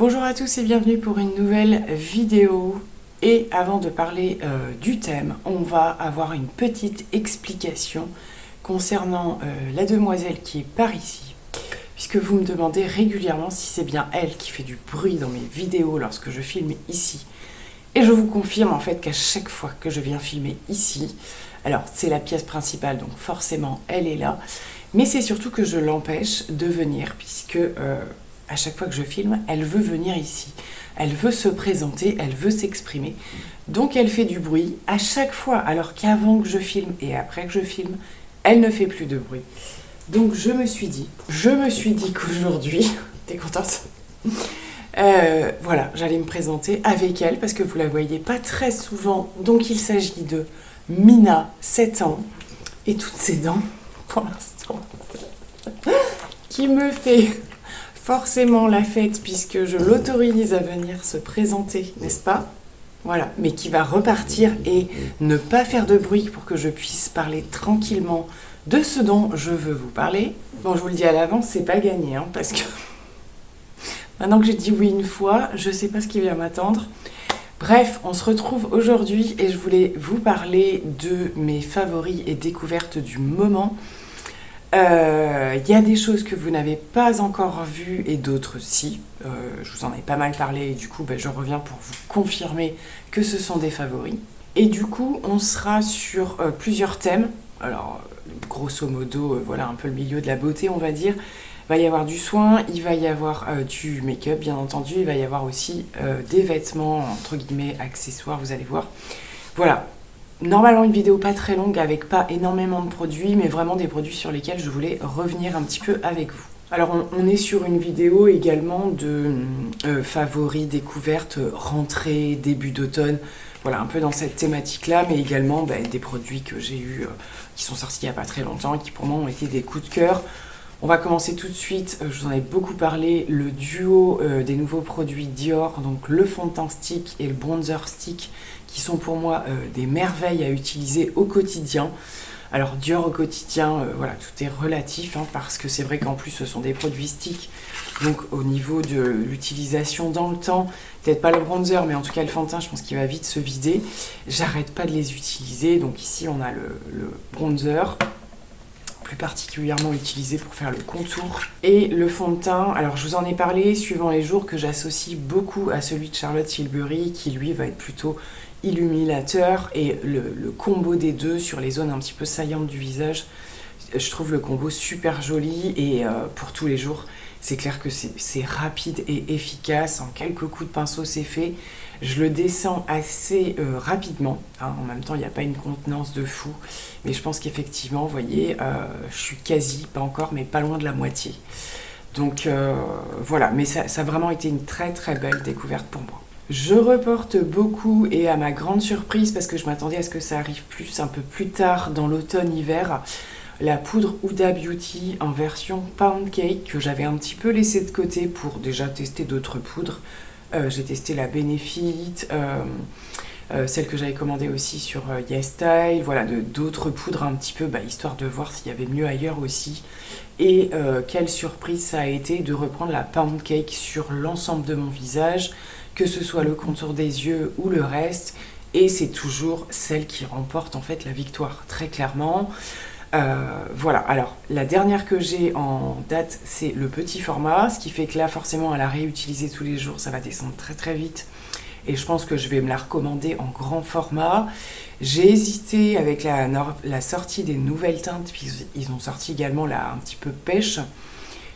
Bonjour à tous et bienvenue pour une nouvelle vidéo. Et avant de parler du thème, on va avoir une petite explication concernant la demoiselle qui est par ici. Puisque vous me demandez régulièrement si c'est bien elle qui fait du bruit dans mes vidéos lorsque je filme ici. Et je vous confirme en fait qu'à chaque fois que je viens filmer ici, alors c'est la pièce principale donc forcément elle est là, mais c'est surtout que je l'empêche de venir puisque à chaque fois que je filme, elle veut venir ici. Elle veut se présenter, elle veut s'exprimer. Donc elle fait du bruit à chaque fois, alors qu'avant que je filme et après que je filme, elle ne fait plus de bruit. Donc je me suis dit qu'aujourd'hui, t'es contente ? Voilà, j'allais me présenter avec elle parce que vous la voyez pas très souvent. Donc il s'agit de Mina, 7 ans, et toutes ses dents, pour l'instant, qui me fait forcément la fête puisque je l'autorise à venir se présenter, n'est-ce pas ? Voilà, mais qui va repartir et ne pas faire de bruit pour que je puisse parler tranquillement de ce dont je veux vous parler. Bon, je vous le dis à l'avance, c'est pas gagné, hein, parce que maintenant que j'ai dit oui une fois, je sais pas ce qui vient m'attendre. Bref, on se retrouve aujourd'hui et je voulais vous parler de mes favoris et découvertes du moment. Y a des choses que vous n'avez pas encore vues et d'autres si. Je vous en ai pas mal parlé et du coup je reviens pour vous confirmer que ce sont des favoris. Et du coup on sera sur plusieurs thèmes. Alors grosso modo voilà un peu le milieu de la beauté on va dire. Il va y avoir du soin, il va y avoir du make-up bien entendu, il va y avoir aussi des vêtements entre guillemets accessoires, vous allez voir. Voilà. Normalement une vidéo pas très longue avec pas énormément de produits, mais vraiment des produits sur lesquels je voulais revenir un petit peu avec vous. Alors on est sur une vidéo également de favoris, découvertes, rentrée, début d'automne. Voilà, un peu dans cette thématique-là, mais également des produits que j'ai eus, qui sont sortis il n'y a pas très longtemps et qui pour moi ont été des coups de cœur. On va commencer tout de suite, je vous en ai beaucoup parlé, le duo des nouveaux produits Dior, donc le fond de teint stick et le bronzer stick, qui sont pour moi des merveilles à utiliser au quotidien. Alors Dior au quotidien, voilà, tout est relatif, hein, parce que c'est vrai qu'en plus ce sont des produits stick, donc au niveau de l'utilisation dans le temps, peut-être pas le bronzer, mais en tout cas le fond de teint, je pense qu'il va vite se vider. J'arrête pas de les utiliser, donc ici on a le bronzer, plus particulièrement utilisé pour faire le contour. Et le fond de teint, alors je vous en ai parlé suivant les jours que j'associe beaucoup à celui de Charlotte Tilbury, qui lui va être plutôt illuminateur, et le combo des deux sur les zones un petit peu saillantes du visage, je trouve le combo super joli et pour tous les jours, c'est clair que c'est rapide et efficace, en quelques coups de pinceau c'est fait. Je le descends assez rapidement, hein. En même temps il n'y a pas une contenance de fou, mais je pense qu'effectivement, vous voyez, je suis quasi, pas encore, mais pas loin de la moitié. Donc voilà, mais ça a vraiment été une très très belle découverte pour moi. Je reporte beaucoup et à ma grande surprise, parce que je m'attendais à ce que ça arrive un peu plus tard dans l'automne-hiver, la poudre Huda Beauty en version Pound Cake que j'avais un petit peu laissé de côté pour déjà tester d'autres poudres. J'ai testé la Benefit, celle que j'avais commandée aussi sur YesStyle, voilà, d'autres poudres un petit peu, histoire de voir s'il y avait mieux ailleurs aussi. Et quelle surprise ça a été de reprendre la Pound Cake sur l'ensemble de mon visage, que ce soit le contour des yeux ou le reste, et c'est toujours celle qui remporte en fait la victoire, très clairement. Voilà, alors la dernière que j'ai en date c'est le petit format, ce qui fait que là forcément à la réutiliser tous les jours ça va descendre très très vite et je pense que je vais me la recommander en grand format. J'ai hésité avec la sortie des nouvelles teintes, puis ils ont sorti également là un petit peu pêche.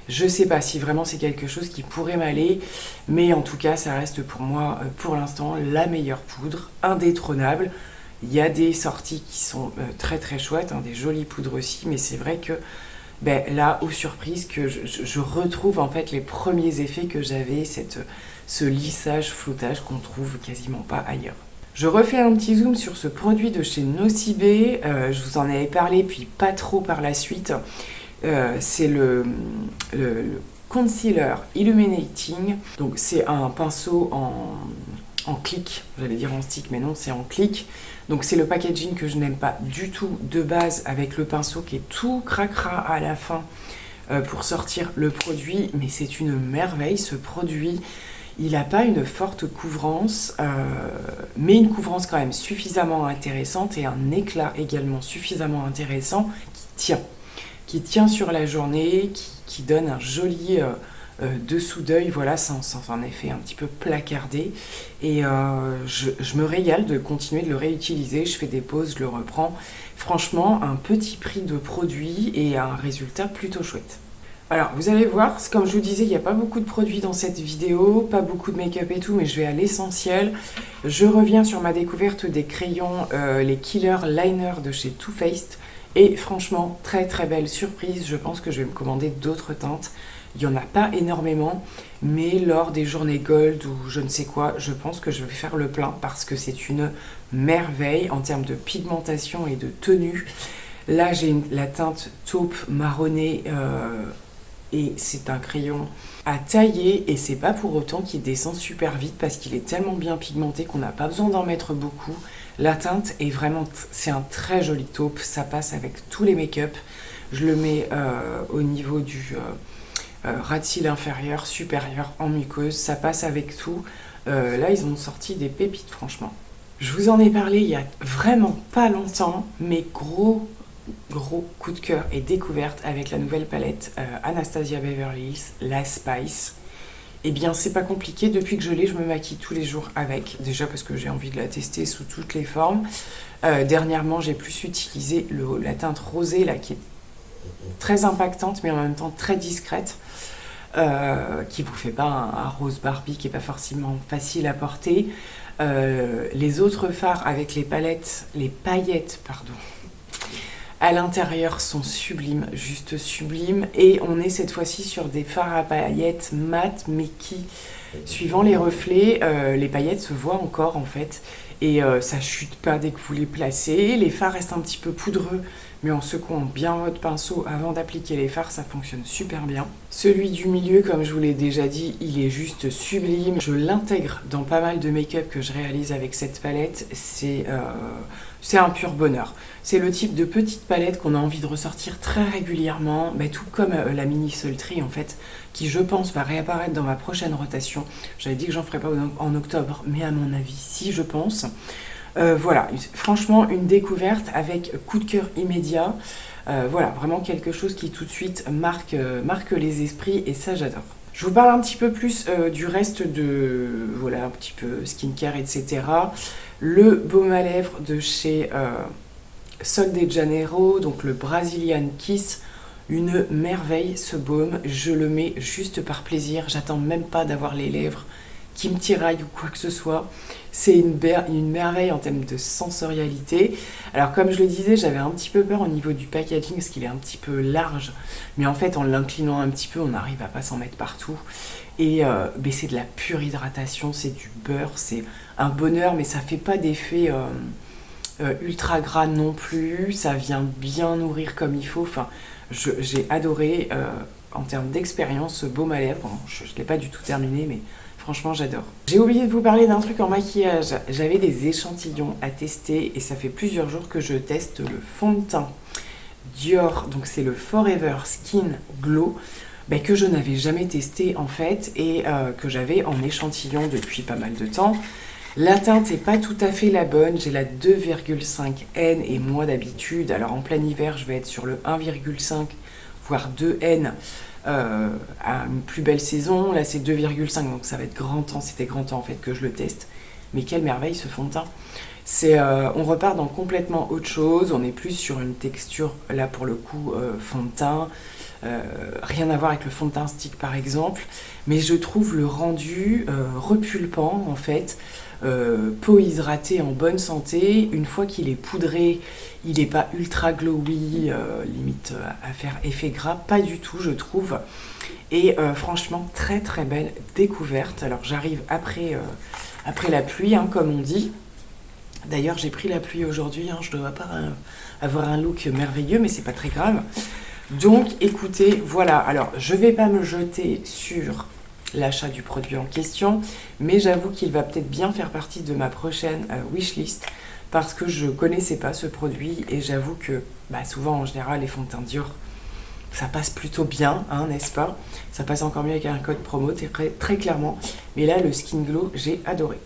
Je sais pas si vraiment c'est quelque chose qui pourrait m'aller, mais en tout cas ça reste pour moi pour l'instant la meilleure poudre, indétrônable. Il y a des sorties qui sont très très chouettes, hein, des jolies poudres aussi, mais c'est vrai que là, aux surprises, que je retrouve en fait les premiers effets que j'avais, ce lissage, floutage qu'on trouve quasiment pas ailleurs. Je refais un petit zoom sur ce produit de chez Nocibé, je vous en avais parlé, puis pas trop par la suite. C'est le Concealer Illuminating, donc c'est un pinceau en clic, j'allais dire en stick, mais non, c'est en clic. Donc c'est le packaging que je n'aime pas du tout de base, avec le pinceau qui est tout cracra à la fin pour sortir le produit, mais c'est une merveille ce produit. Il n'a pas une forte couvrance, mais une couvrance quand même suffisamment intéressante et un éclat également suffisamment intéressant qui tient sur la journée, qui donne un joli dessous d'œil, voilà, sans un effet un petit peu placardé. Et je me régale de continuer de le réutiliser. Je fais des pauses, je le reprends. Franchement, un petit prix de produit et un résultat plutôt chouette. Alors, vous allez voir, comme je vous disais, il n'y a pas beaucoup de produits dans cette vidéo, pas beaucoup de make-up et tout, mais je vais à l'essentiel. Je reviens sur ma découverte des crayons, les Killer Liner de chez Too Faced. Et franchement, très très belle surprise. Je pense que je vais me commander d'autres teintes. Il n'y en a pas énormément, mais lors des journées gold ou je ne sais quoi, je pense que je vais faire le plein parce que c'est une merveille en termes de pigmentation et de tenue. Là, j'ai la teinte taupe marronnée et c'est un crayon à tailler et c'est pas pour autant qu'il descend super vite parce qu'il est tellement bien pigmenté qu'on n'a pas besoin d'en mettre beaucoup. La teinte est vraiment, c'est un très joli taupe, ça passe avec tous les make-up. Je le mets au niveau du ras de cils inférieur, supérieur, en muqueuse, ça passe avec tout. Là, ils ont sorti des pépites, franchement. Je vous en ai parlé il y a vraiment pas longtemps, mais gros coup de cœur et découverte avec la nouvelle palette Anastasia Beverly Hills, la Spice. Eh bien, c'est pas compliqué. Depuis que je l'ai, je me maquille tous les jours avec. Déjà parce que j'ai envie de la tester sous toutes les formes. Dernièrement, j'ai plus utilisé la teinte rosée, là, qui est très impactante, mais en même temps très discrète. Qui vous fait pas un rose Barbie qui est pas forcément facile à porter. Les autres fards avec les paillettes, pardon, à l'intérieur sont sublimes, juste sublimes. Et on est cette fois-ci sur des fards à paillettes mat, mais qui, suivant les reflets, les paillettes se voient encore en fait. Et ça chute pas dès que vous les placez. Les fards restent un petit peu poudreux, mais en secouant bien votre pinceau avant d'appliquer les fards, ça fonctionne super bien. Celui du milieu, comme je vous l'ai déjà dit, il est juste sublime. Je l'intègre dans pas mal de make-up que je réalise avec cette palette. C'est un pur bonheur. C'est le type de petite palette qu'on a envie de ressortir très régulièrement, mais tout comme la mini Sultry en fait, qui je pense va réapparaître dans ma prochaine rotation. J'avais dit que j'en ferais pas en octobre, mais à mon avis, si, je pense. Voilà, franchement, une découverte avec coup de cœur immédiat. Voilà, vraiment quelque chose qui tout de suite marque les esprits et ça, j'adore. Je vous parle un petit peu plus du reste de, voilà, un petit peu skincare, etc. Le baume à lèvres de chez Sol de Janeiro, donc le Brazilian Kiss. Une merveille ce baume, je le mets juste par plaisir, j'attends même pas d'avoir les lèvres qui me tiraillent ou quoi que ce soit. C'est une merveille en termes de sensorialité. Alors comme je le disais, j'avais un petit peu peur au niveau du packaging parce qu'il est un petit peu large, mais en fait en l'inclinant un petit peu, on arrive à pas s'en mettre partout. Et c'est de la pure hydratation, c'est du beurre, c'est un bonheur, mais ça fait pas d'effet ultra gras non plus, ça vient bien nourrir comme il faut. Enfin, j'ai adoré en termes d'expérience ce baume à lèvres. Bon, je ne l'ai pas du tout terminé, mais franchement, j'adore. J'ai oublié de vous parler d'un truc en maquillage. J'avais des échantillons à tester et ça fait plusieurs jours que je teste le fond de teint Dior. Donc, c'est le Forever Skin Glow que je n'avais jamais testé en fait et que j'avais en échantillon depuis pas mal de temps. La teinte n'est pas tout à fait la bonne. J'ai la 2,5 N et moi d'habitude, alors en plein hiver, je vais être sur le 1,5 voire 2 N. À une plus belle saison, là c'est 2,5 donc ça va être grand temps, c'était grand temps en fait que je le teste, mais quelle merveille ce fond de teint. On repart dans complètement autre chose, on est plus sur une texture là pour le coup fond de teint, rien à voir avec le fond de teint stick par exemple, mais je trouve le rendu repulpant en fait, peau hydratée en bonne santé. Une fois qu'il est poudré, il n'est pas ultra glowy, limite à faire effet gras, pas du tout je trouve. Et franchement très très belle découverte. Alors j'arrive après la pluie comme on dit. D'ailleurs j'ai pris la pluie aujourd'hui, je ne dois pas avoir un look merveilleux mais c'est pas très grave. Donc écoutez, voilà, alors je vais pas me jeter sur l'achat du produit en question, mais j'avoue qu'il va peut-être bien faire partie de ma prochaine wishlist parce que je connaissais pas ce produit et j'avoue que souvent en général les fonds de teint Dior, ça passe plutôt bien, hein, n'est-ce pas? Ça passe encore mieux avec un code promo, très clairement. Mais là, le Skin Glow, j'ai adoré.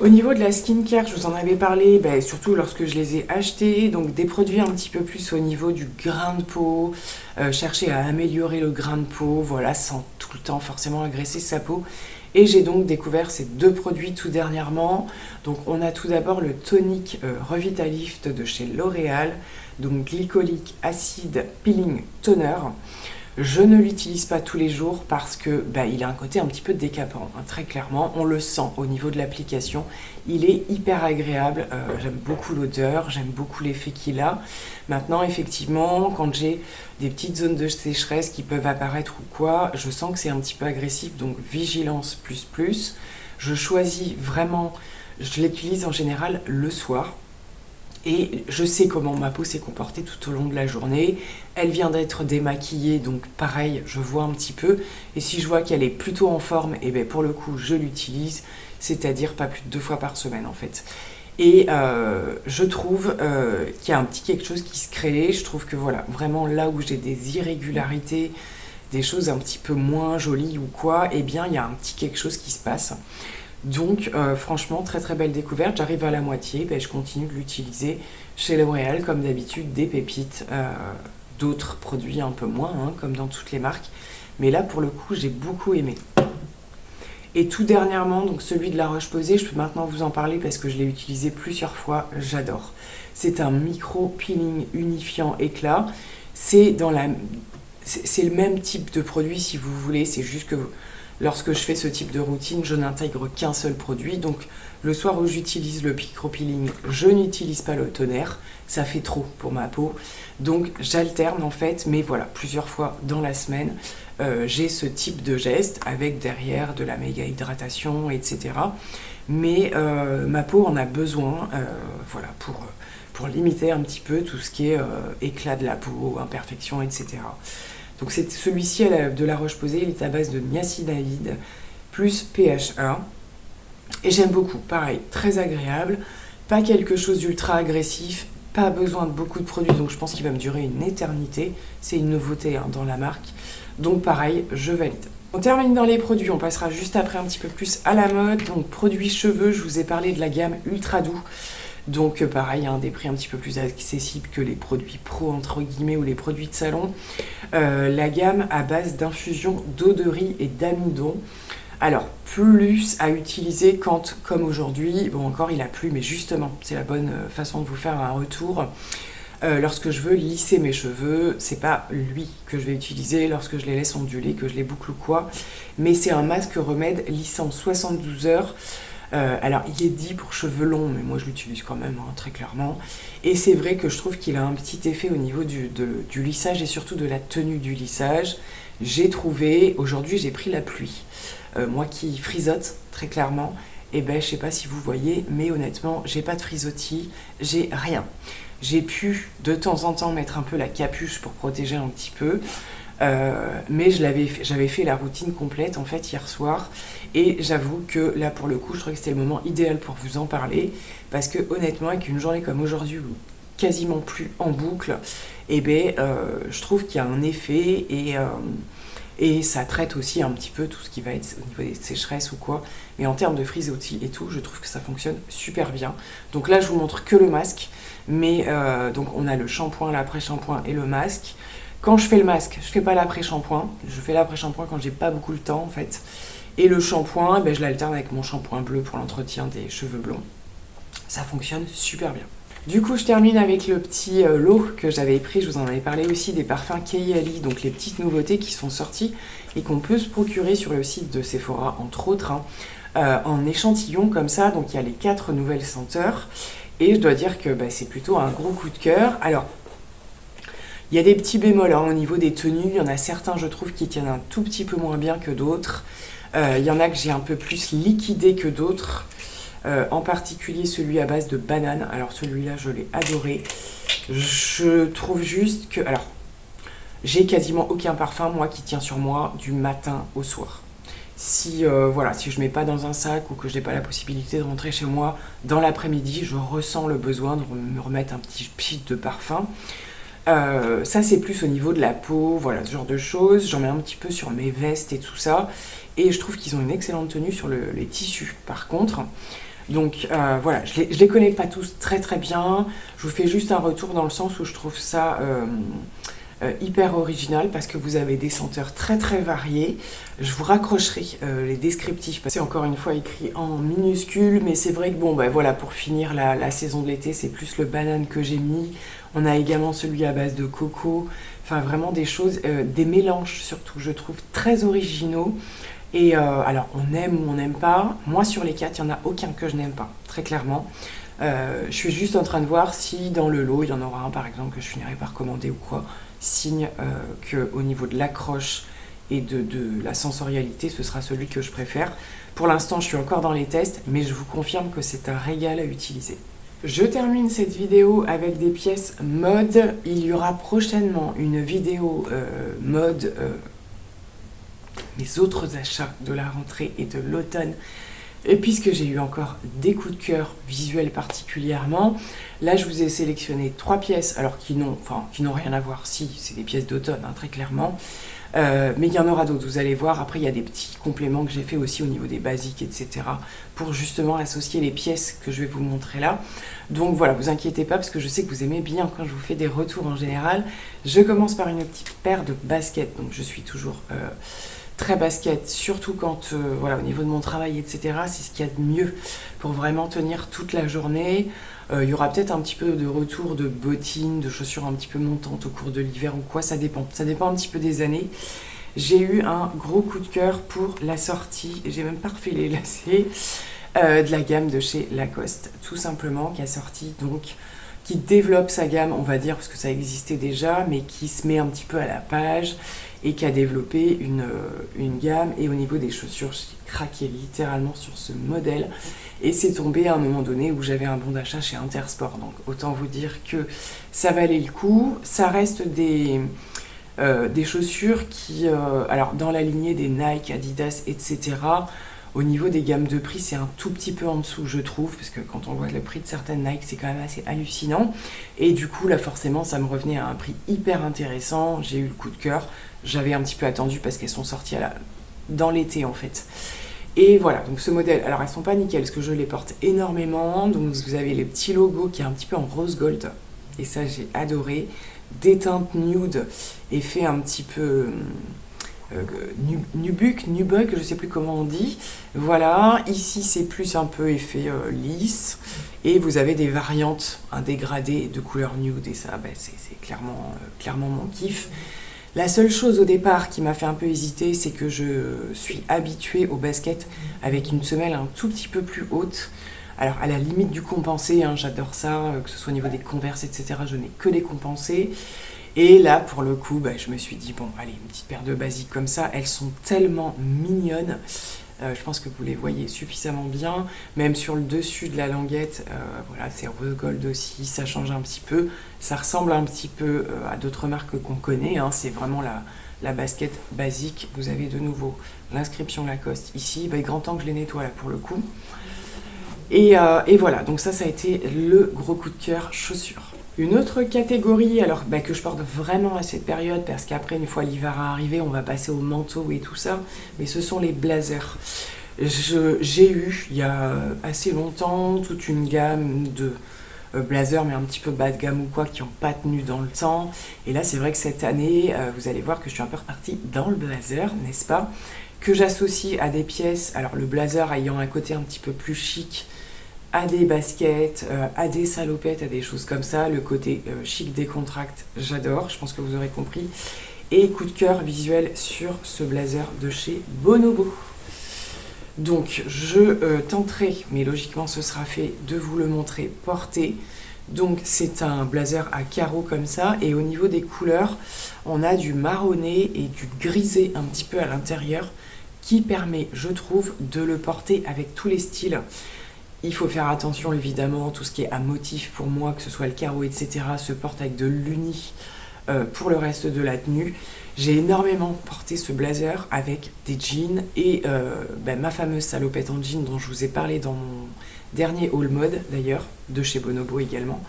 Au niveau de la skincare, je vous en avais parlé, surtout lorsque je les ai achetés, donc des produits un petit peu plus au niveau du grain de peau, chercher à améliorer le grain de peau, voilà, sans tout le temps forcément agresser sa peau. Et j'ai donc découvert ces 2 produits tout dernièrement. Donc on a tout d'abord le tonique Revitalift de chez L'Oréal, donc glycolique acide peeling toner. Je ne l'utilise pas tous les jours parce que il a un côté un petit peu décapant, hein, très clairement. On le sent au niveau de l'application. Il est hyper agréable. J'aime beaucoup l'odeur, j'aime beaucoup l'effet qu'il a. Maintenant, effectivement, quand j'ai des petites zones de sécheresse qui peuvent apparaître ou quoi, je sens que c'est un petit peu agressif. Donc, vigilance plus plus. Je choisis vraiment, je l'utilise en général le soir. Et je sais comment ma peau s'est comportée tout au long de la journée. Elle vient d'être démaquillée, donc pareil, je vois un petit peu. Et si je vois qu'elle est plutôt en forme, et pour le coup, je l'utilise, c'est-à-dire pas plus de 2 fois par semaine en fait. Et je trouve qu'il y a un petit quelque chose qui se crée. Je trouve que voilà, vraiment là où j'ai des irrégularités, des choses un petit peu moins jolies ou quoi, il y a un petit quelque chose qui se passe. Donc franchement, très très belle découverte. J'arrive à la moitié, je continue de l'utiliser chez L'Oréal, comme d'habitude, des pépites, d'autres produits un peu moins, hein, comme dans toutes les marques. Mais là, pour le coup, j'ai beaucoup aimé. Et tout dernièrement, donc celui de La Roche-Posay, je peux maintenant vous en parler parce que je l'ai utilisé plusieurs fois, j'adore. C'est un micro-peeling unifiant éclat. C'est le même type de produit si vous voulez, c'est juste que lorsque je fais ce type de routine, je n'intègre qu'un seul produit. Donc le soir où j'utilise le micro-peeling, je n'utilise pas le toner. Ça fait trop pour ma peau. Donc j'alterne en fait, mais voilà, plusieurs fois dans la semaine, j'ai ce type de geste avec derrière de la méga hydratation, etc. Mais ma peau en a besoin, voilà, pour limiter un petit peu tout ce qui est éclat de la peau, imperfection, etc. Donc celui-ci de La Roche-Posay, il est à base de niacinamide plus PHA. Et j'aime beaucoup, pareil, très agréable, pas quelque chose d'ultra agressif, pas besoin de beaucoup de produits, donc je pense qu'il va me durer une éternité. C'est une nouveauté hein, dans la marque. Donc pareil, je valide. On termine dans les produits, on passera juste après un petit peu plus à la mode. Donc produits cheveux, je vous ai parlé de la gamme Ultra Doux. Donc pareil, des prix un petit peu plus accessibles que les produits pro entre guillemets ou les produits de salon. La gamme à base d'infusion d'eau de riz et d'amidon. Alors plus à utiliser quand, comme aujourd'hui, bon encore il a plu, mais justement c'est la bonne façon de vous faire un retour. Lorsque je veux lisser mes cheveux, c'est pas lui que je vais utiliser lorsque je les laisse onduler, que je les boucle ou quoi, mais c'est un masque remède lissant 72 heures. Alors il est dit pour cheveux longs, mais moi je l'utilise quand même, hein, très clairement. Et c'est vrai que je trouve qu'il a un petit effet au niveau du lissage et surtout de la tenue du lissage. J'ai trouvé, aujourd'hui j'ai pris la pluie. Moi qui frisote très clairement, je sais pas si vous voyez, mais honnêtement, j'ai pas de frisottis, j'ai rien. J'ai pu de temps en temps mettre un peu la capuche pour protéger un petit peu. Mais j'avais fait la routine complète en fait hier soir et j'avoue que là pour le coup je trouvais que c'était le moment idéal pour vous en parler parce que honnêtement avec une journée comme aujourd'hui où quasiment plus en boucle, je trouve qu'il y a un effet et ça traite aussi un petit peu tout ce qui va être au niveau des sécheresses ou quoi, mais en termes de frisottis et tout, je trouve que ça fonctionne super bien. Donc là je vous montre que le masque, mais donc on a le shampoing, l'après-shampoing et le masque. Quand je fais le masque, je fais pas l'après-shampoing. Je fais l'après-shampoing quand j'ai pas beaucoup le temps en fait. Et le shampoing, je l'alterne avec mon shampoing bleu pour l'entretien des cheveux blonds. Ça fonctionne super bien. Du coup, je termine avec le petit lot que j'avais pris. Je vous en avais parlé aussi des parfums Kei-Ali, donc les petites nouveautés qui sont sorties et qu'on peut se procurer sur le site de Sephora, entre autres, en échantillon comme ça. Donc il y a les 4 nouvelles senteurs. Et je dois dire que c'est plutôt un gros coup de cœur. Alors, il y a des petits bémols au niveau des tenues. Il y en a certains, je trouve, qui tiennent un tout petit peu moins bien que d'autres. Il y en a que j'ai un peu plus liquidé que d'autres. En particulier celui à base de banane. Alors celui-là, je l'ai adoré. Je trouve juste que... Alors, j'ai quasiment aucun parfum, moi, qui tient sur moi du matin au soir. Si je mets pas dans un sac ou que je n'ai pas la possibilité de rentrer chez moi dans l'après-midi, je ressens le besoin de me remettre un petit pchit de parfum. Ça c'est plus au niveau de la peau, voilà, ce genre de choses. J'en mets un petit peu sur mes vestes et tout ça. Et je trouve qu'ils ont une excellente tenue sur les tissus par contre. Donc voilà, je les connais pas tous très très bien. Je vous fais juste un retour dans le sens où je trouve ça hyper original parce que vous avez des senteurs très très variées. Je vous raccrocherai les descriptifs parce que c'est encore une fois écrit en minuscule, mais c'est vrai que bon bah voilà, pour finir la saison de l'été, c'est plus le banane que j'ai mis. On a également celui à base de coco, enfin vraiment des choses, des mélanges surtout, je trouve très originaux. Et alors on aime ou on n'aime pas. Moi sur les 4, il n'y en a aucun que je n'aime pas, très clairement. Je suis juste en train de voir si dans le lot, il y en aura un par exemple que je finirai par commander ou quoi. Signe qu'au niveau de l'accroche et de la sensorialité, ce sera celui que je préfère. Pour l'instant, je suis encore dans les tests, mais je vous confirme que c'est un régal à utiliser. Je termine cette vidéo avec des pièces mode. Il y aura prochainement une vidéo mode, mes autres achats de la rentrée et de l'automne. Et puisque j'ai eu encore des coups de cœur visuels particulièrement, là je vous ai sélectionné 3 pièces, alors qui n'ont rien à voir, si, c'est des pièces d'automne, hein, très clairement. Mais il y en aura d'autres, vous allez voir. Après, il y a des petits compléments que j'ai fait aussi au niveau des basiques, etc. pour justement associer les pièces que je vais vous montrer là. Donc voilà, vous inquiétez pas, parce que je sais que vous aimez bien quand je vous fais des retours en général. Je commence par une petite paire de baskets, donc je suis toujours... très basket, surtout quand, voilà, au niveau de mon travail, etc. C'est ce qu'il y a de mieux pour vraiment tenir toute la journée. Il y aura peut-être un petit peu de retour de bottines, de chaussures un petit peu montantes au cours de l'hiver ou quoi, ça dépend. Ça dépend un petit peu des années. J'ai eu un gros coup de cœur pour la sortie, j'ai même pas refait les lacets, de la gamme de chez Lacoste, tout simplement, qui a sorti donc... qui développe sa gamme, on va dire, parce que ça existait déjà, mais qui se met un petit peu à la page et qui a développé une gamme. Et au niveau des chaussures, j'ai craqué littéralement sur ce modèle. Et c'est tombé à un moment donné où j'avais un bon d'achat chez Intersport. Donc autant vous dire que ça valait le coup. Ça reste des chaussures qui, alors dans la lignée des Nike, Adidas, etc., au niveau des gammes de prix, c'est un tout petit peu en dessous, je trouve, parce que quand on voit le prix de certaines Nike, c'est quand même assez hallucinant. Et du coup, là, forcément, ça me revenait à un prix hyper intéressant. J'ai eu le coup de cœur. J'avais un petit peu attendu parce qu'elles sont sorties dans l'été, en fait. Et voilà, donc ce modèle, alors elles sont pas nickel, parce que je les porte énormément. Donc vous avez les petits logos qui est un petit peu en rose gold. Et ça, j'ai adoré. Des teintes nude, effet un petit peu... nubuck, je sais plus comment on dit. Voilà, ici c'est plus un peu effet lisse. Et vous avez des variantes, un dégradé de couleur nude. Et ça, c'est clairement mon kiff. La seule chose au départ qui m'a fait un peu hésiter, c'est que je suis habituée au basket avec une semelle un tout petit peu plus haute. Alors à la limite du compensé, hein, j'adore ça, que ce soit au niveau des Converse, etc. Je n'ai que des compensés. Et là, pour le coup, je me suis dit, bon, allez, une petite paire de basiques comme ça, elles sont tellement mignonnes. Je pense que vous les voyez suffisamment bien. Même sur le dessus de la languette, voilà, c'est rose gold aussi, ça change un petit peu. Ça ressemble un petit peu à d'autres marques qu'on connaît, hein. C'est vraiment la basket basique. Vous avez de nouveau l'inscription Lacoste ici. Il est grand temps que je les nettoie là pour le coup. Et voilà, donc ça a été le gros coup de cœur chaussures. Une autre catégorie, alors que je porte vraiment à cette période, parce qu'après, une fois l'hiver arrivé, on va passer au manteau et tout ça, mais ce sont les blazers. J'ai eu, il y a assez longtemps, toute une gamme de blazers, mais un petit peu bas de gamme ou quoi, qui n'ont pas tenu dans le temps. Et là, c'est vrai que cette année, vous allez voir que je suis un peu repartie dans le blazer, n'est-ce pas? Que j'associe à des pièces, alors le blazer ayant un côté un petit peu plus chic, à des baskets, à des salopettes, à des choses comme ça. Le côté chic décontracte, j'adore, je pense que vous aurez compris. Et coup de cœur visuel sur ce blazer de chez Bonobo. Donc je tenterai, mais logiquement ce sera fait, de vous le montrer porté. Donc c'est un blazer à carreaux comme ça, et au niveau des couleurs, on a du marronné et du grisé un petit peu à l'intérieur, qui permet, je trouve, de le porter avec tous les styles. Il faut faire attention, évidemment, tout ce qui est à motif pour moi, que ce soit le carreau, etc., se porte avec de l'uni pour le reste de la tenue. J'ai énormément porté ce blazer avec des jeans et ma fameuse salopette en jean dont je vous ai parlé dans mon dernier haul mode, d'ailleurs, de chez Bonobo également.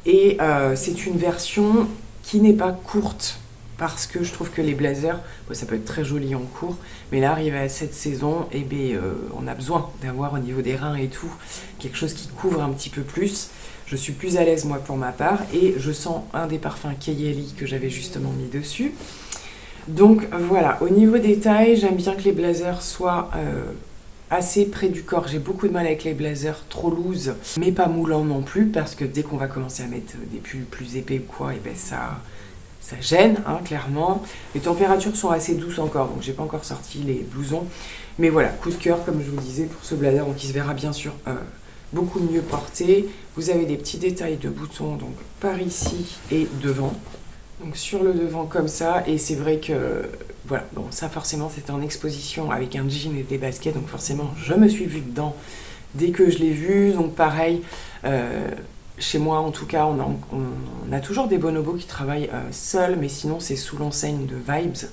Et c'est une version qui n'est pas courte. Parce que je trouve que les blazers, bon, ça peut être très joli en cours, mais là, arrivé à cette saison, eh bien, on a besoin d'avoir au niveau des reins et tout, quelque chose qui couvre un petit peu plus. Je suis plus à l'aise moi pour ma part, et je sens un des parfums Kayali que j'avais justement mis dessus. Donc voilà, au niveau des tailles, j'aime bien que les blazers soient assez près du corps. J'ai beaucoup de mal avec les blazers trop loose, mais pas moulants non plus, parce que dès qu'on va commencer à mettre des pulls plus épais ou quoi, et ben ça gêne, hein, clairement. Les températures sont assez douces encore, donc j'ai pas encore sorti les blousons. Mais voilà, coup de cœur, comme je vous disais, pour ce blazer, donc il se verra bien sûr beaucoup mieux porté. Vous avez des petits détails de boutons, donc par ici et devant. Donc sur le devant comme ça, et c'est vrai que, voilà, bon ça forcément c'était en exposition avec un jean et des baskets, donc forcément je me suis vue dedans dès que je l'ai vu, donc pareil, chez moi en tout cas on a toujours des bonobos qui travaillent seuls, mais sinon c'est sous l'enseigne de Vibes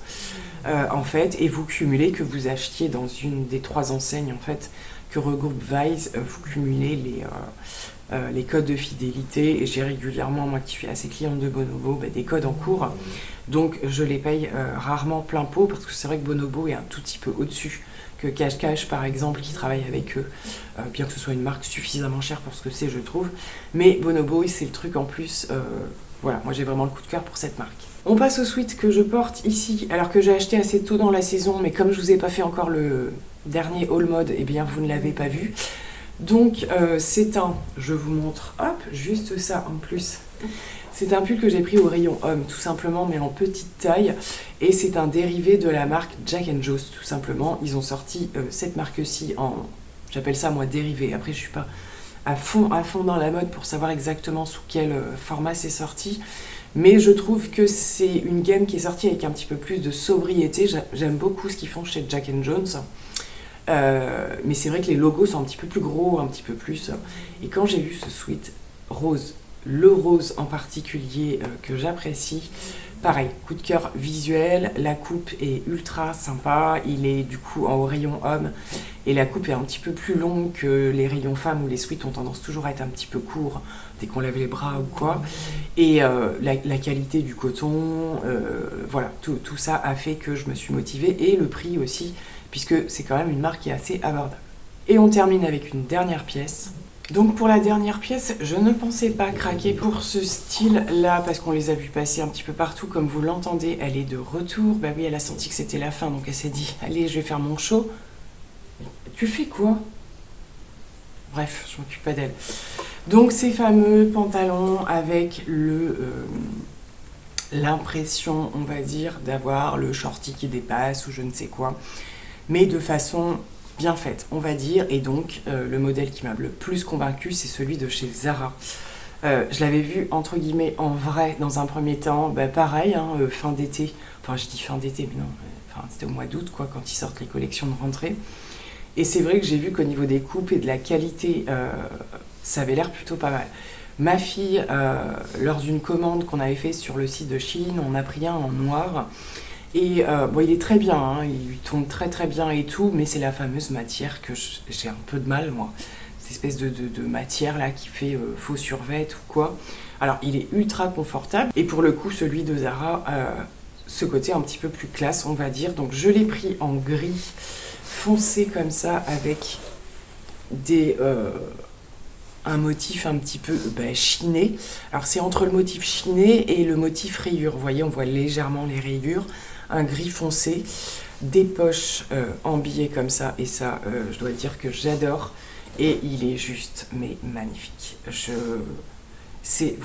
en fait, et vous cumulez, que vous achetiez dans une des 3 enseignes en fait que regroupe Vibes, vous cumulez les codes de fidélité, et j'ai régulièrement, moi qui suis assez cliente de Bonobo, des codes en cours, donc je les paye rarement plein pot, parce que c'est vrai que Bonobo est un tout petit peu au-dessus que Cash Cash par exemple, qui travaille avec eux, bien que ce soit une marque suffisamment chère pour ce que c'est, je trouve, mais Bonobo c'est le truc en plus, voilà, moi j'ai vraiment le coup de cœur pour cette marque. On passe au sweat que je porte ici, alors que j'ai acheté assez tôt dans la saison, mais comme je vous ai pas fait encore le dernier haul mode, et bien vous ne l'avez pas vu. Donc c'est un, je vous montre, hop, juste ça en plus. C'est un pull que j'ai pris au rayon homme, tout simplement, mais en petite taille. Et c'est un dérivé de la marque Jack & Jones, tout simplement. Ils ont sorti cette marque-ci en, j'appelle ça moi dérivé. Après, je suis pas à fond dans la mode pour savoir exactement sous quel format c'est sorti. Mais je trouve que c'est une gamme qui est sortie avec un petit peu plus de sobriété. J'aime beaucoup ce qu'ils font chez Jack & Jones. Mais c'est vrai que les logos sont un petit peu plus gros, un petit peu plus. Et quand j'ai vu ce sweat rose, le rose en particulier que j'apprécie, pareil, coup de cœur visuel, la coupe est ultra sympa, il est du coup en rayon homme, et la coupe est un petit peu plus longue que les rayons femmes où les sweats ont tendance toujours à être un petit peu courts dès qu'on lève les bras ou quoi. Et la qualité du coton, voilà, tout ça a fait que je me suis motivée, et le prix aussi, puisque c'est quand même une marque qui est assez abordable. Et on termine avec une dernière pièce. Donc pour la dernière pièce, je ne pensais pas craquer pour ce style-là, parce qu'on les a vus passer un petit peu partout, comme vous l'entendez, elle est de retour. Bah oui, elle a senti que c'était la fin, donc elle s'est dit, allez, je vais faire mon show. Tu fais quoi? Bref, je m'occupe pas d'elle. Donc ces fameux pantalons avec l'impression, on va dire, d'avoir le shorty qui dépasse ou je ne sais quoi, mais de façon bien faite, on va dire. Et donc le modèle qui m'a le plus convaincu, c'est celui de chez Zara. Je l'avais vu entre guillemets en vrai dans un premier temps, pareil, hein, fin d'été, enfin je dis fin d'été, mais non, c'était au mois d'août quoi, quand ils sortent les collections de rentrée. Et c'est vrai que j'ai vu qu'au niveau des coupes et de la qualité, ça avait l'air plutôt pas mal. Ma fille, lors d'une commande qu'on avait fait sur le site de Shein, on a pris un en noir. Et bon, il est très bien, hein, il lui tombe très très bien et tout, mais c'est la fameuse matière que j'ai un peu de mal, moi. Cette espèce de matière là qui fait faux survêt ou quoi. Alors, il est ultra confortable. Et pour le coup, celui de Zara, ce côté un petit peu plus classe, on va dire. Donc, je l'ai pris en gris foncé comme ça, avec un motif un petit peu chiné. Alors, c'est entre le motif chiné et le motif rayure. Vous voyez, on voit légèrement les rayures. Un gris foncé, des poches en billet comme ça, et ça, je dois dire que j'adore, et il est juste, mais magnifique.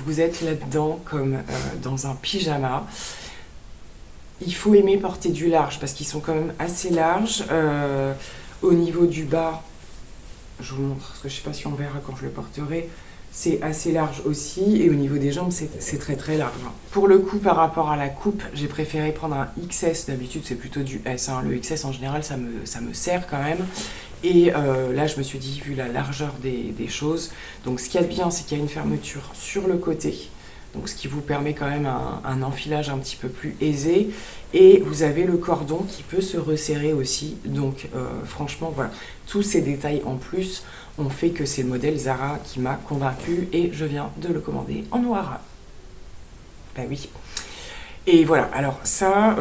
Vous êtes là-dedans comme dans un pyjama. Il faut aimer porter du large, parce qu'ils sont quand même assez larges. Au niveau du bas, je vous montre, parce que je ne sais pas si on verra quand je le porterai, c'est assez large aussi, et au niveau des jambes, c'est très très large. Pour le coup, par rapport à la coupe, j'ai préféré prendre un XS. D'habitude, c'est plutôt du S, hein. Le XS, en général, ça me sert quand même. Et là, je me suis dit, vu la largeur des choses, donc ce qu'il y a de bien, c'est qu'il y a une fermeture sur le côté, donc ce qui vous permet quand même un enfilage un petit peu plus aisé. Et vous avez le cordon qui peut se resserrer aussi. Donc franchement, voilà, tous ces détails en plus ont fait que c'est le modèle Zara qui m'a convaincue, et je viens de le commander en noir. Ben oui. Et voilà, alors ça,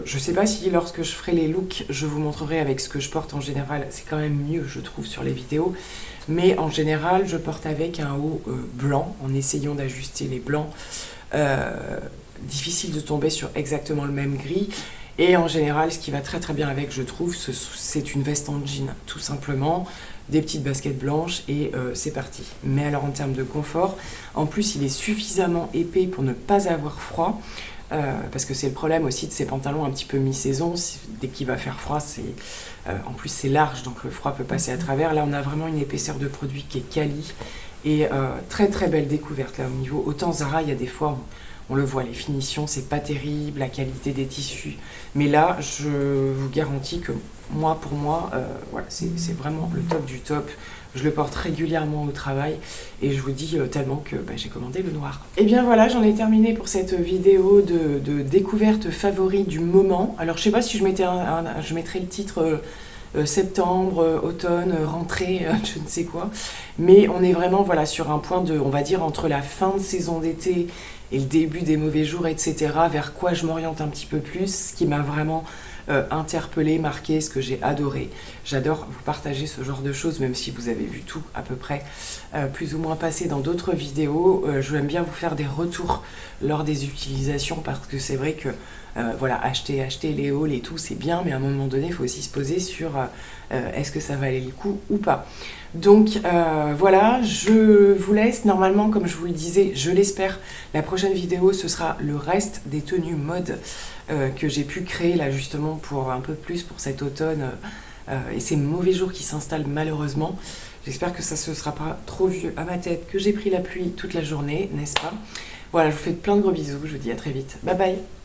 je sais pas si lorsque je ferai les looks, je vous montrerai avec ce que je porte en général. C'est quand même mieux, je trouve, sur les vidéos. Mais en général, je porte avec un haut blanc, en essayant d'ajuster les blancs. Difficile de tomber sur exactement le même gris. Et en général, ce qui va très très bien avec, je trouve, c'est une veste en jean, tout simplement. Des petites baskets blanches et c'est parti. Mais alors en termes de confort, en plus il est suffisamment épais pour ne pas avoir froid. Parce que c'est le problème aussi de ces pantalons un petit peu mi-saison, dès qu'il va faire froid, en plus c'est large, donc le froid peut passer à travers. Là on a vraiment une épaisseur de produit qui est quali, et très très belle découverte là au niveau. Autant Zara, il y a des fois, on le voit, les finitions c'est pas terrible, la qualité des tissus, mais là je vous garantis que pour moi, voilà, c'est vraiment le top du top. Je le porte régulièrement au travail et je vous dis tellement que j'ai commandé le noir. Et bien voilà, j'en ai terminé pour cette vidéo de découverte favori du moment. Alors je sais pas si je mettrai le titre septembre, automne, rentrée, je ne sais quoi. Mais on est vraiment voilà, sur un point on va dire, entre la fin de saison d'été et le début des mauvais jours, etc. Vers quoi je m'oriente un petit peu plus, ce qui m'a vraiment interpellé, marqué, ce que j'ai adoré. J'adore vous partager ce genre de choses, même si vous avez vu tout à peu près, plus ou moins passé dans d'autres vidéos. Je aime bien vous faire des retours lors des utilisations, parce que c'est vrai que voilà, acheter les hauls et tout, c'est bien, mais à un moment donné, il faut aussi se poser sur est-ce que ça valait le coup ou pas. Donc voilà, je vous laisse. Normalement, comme je vous le disais, je l'espère, la prochaine vidéo, ce sera le reste des tenues mode que j'ai pu créer là justement pour un peu plus pour cet automne et ces mauvais jours qui s'installent malheureusement. J'espère que ça ne sera pas trop vieux à ma tête, que j'ai pris la pluie toute la journée, n'est-ce pas? Voilà, je vous fais plein de gros bisous, je vous dis à très vite. Bye bye!